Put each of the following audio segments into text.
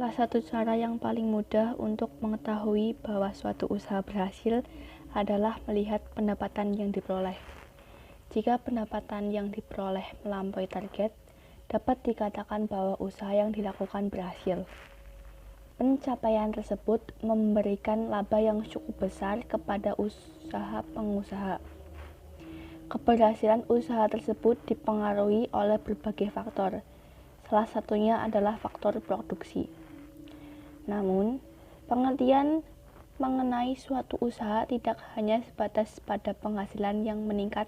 Salah satu cara yang paling mudah untuk mengetahui bahwa suatu usaha berhasil adalah melihat pendapatan yang diperoleh. Jika pendapatan yang diperoleh melampaui target, dapat dikatakan bahwa usaha yang dilakukan berhasil. Pencapaian tersebut memberikan laba yang cukup besar kepada usaha pengusaha. Keberhasilan usaha tersebut dipengaruhi oleh berbagai faktor. Salah satunya adalah faktor produksi. Namun, pengertian mengenai suatu usaha tidak hanya sebatas pada penghasilan yang meningkat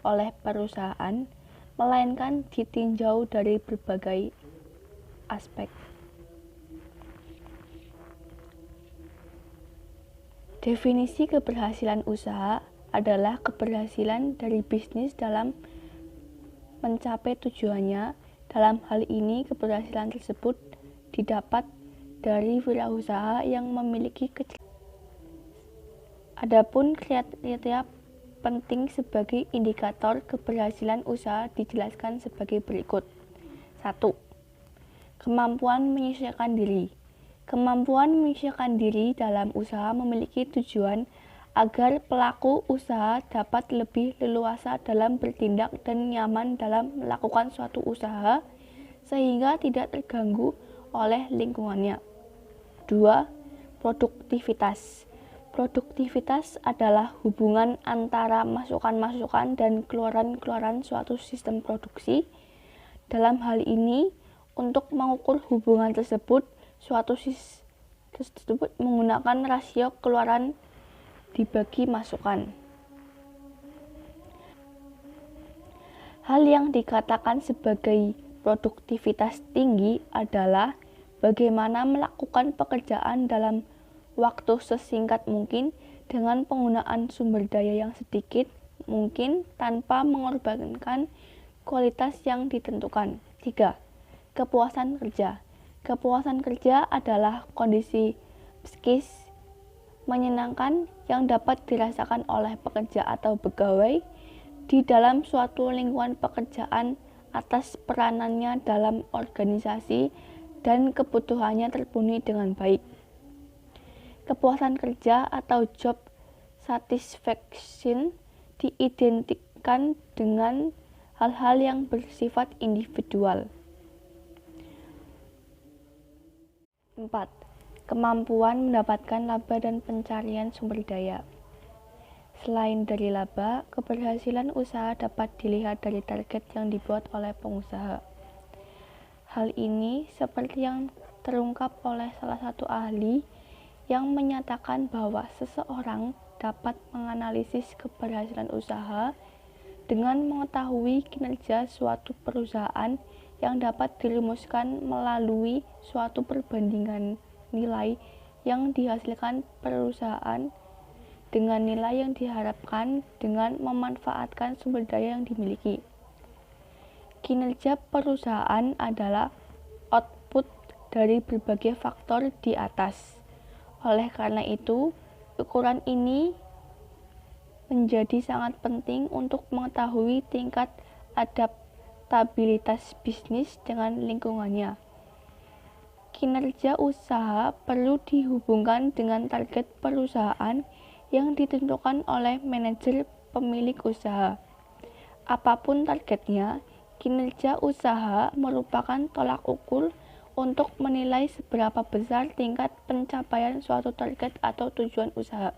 oleh perusahaan, melainkan ditinjau dari berbagai aspek. Definisi keberhasilan usaha adalah keberhasilan dari bisnis dalam mencapai tujuannya. Dalam hal ini, keberhasilan tersebut didapat dari wirausaha yang memiliki Adapun kriteria penting sebagai indikator keberhasilan usaha dijelaskan sebagai berikut. 1. Kemampuan menyesuaikan diri. Kemampuan menyesuaikan diri dalam usaha memiliki tujuan agar pelaku usaha dapat lebih leluasa dalam bertindak dan nyaman dalam melakukan suatu usaha sehingga tidak terganggu oleh lingkungannya. 2. Produktivitas. Produktivitas adalah hubungan antara masukan-masukan dan keluaran-keluaran suatu sistem produksi. Dalam hal ini, untuk mengukur hubungan tersebut, suatu sistem tersebut menggunakan rasio keluaran dibagi masukan. Hal yang dikatakan sebagai produktivitas tinggi adalah bagaimana melakukan pekerjaan dalam waktu sesingkat mungkin dengan penggunaan sumber daya yang sedikit mungkin tanpa mengorbankan kualitas yang ditentukan. 3. Kepuasan kerja. Kepuasan kerja adalah kondisi psikis menyenangkan yang dapat dirasakan oleh pekerja atau pegawai di dalam suatu lingkungan pekerjaan atas peranannya dalam organisasi dan kebutuhannya terpenuhi dengan baik. Kepuasan kerja atau job satisfaction diidentikan dengan hal-hal yang bersifat individual. 4. Kemampuan mendapatkan laba dan pencarian sumber daya. Selain dari laba, keberhasilan usaha dapat dilihat dari target yang dibuat oleh pengusaha. Hal ini seperti yang terungkap oleh salah satu ahli yang menyatakan bahwa seseorang dapat menganalisis keberhasilan usaha dengan mengetahui kinerja suatu perusahaan yang dapat dirumuskan melalui suatu perbandingan nilai yang dihasilkan perusahaan dengan nilai yang diharapkan dengan memanfaatkan sumber daya yang dimiliki. Kinerja perusahaan adalah output dari berbagai faktor di atas. Oleh karena itu, ukuran ini menjadi sangat penting untuk mengetahui tingkat adaptabilitas bisnis dengan lingkungannya. Kinerja usaha perlu dihubungkan dengan target perusahaan yang ditentukan oleh manajer pemilik usaha. Apapun targetnya, kinerja usaha merupakan tolak ukur untuk menilai seberapa besar tingkat pencapaian suatu target atau tujuan usaha.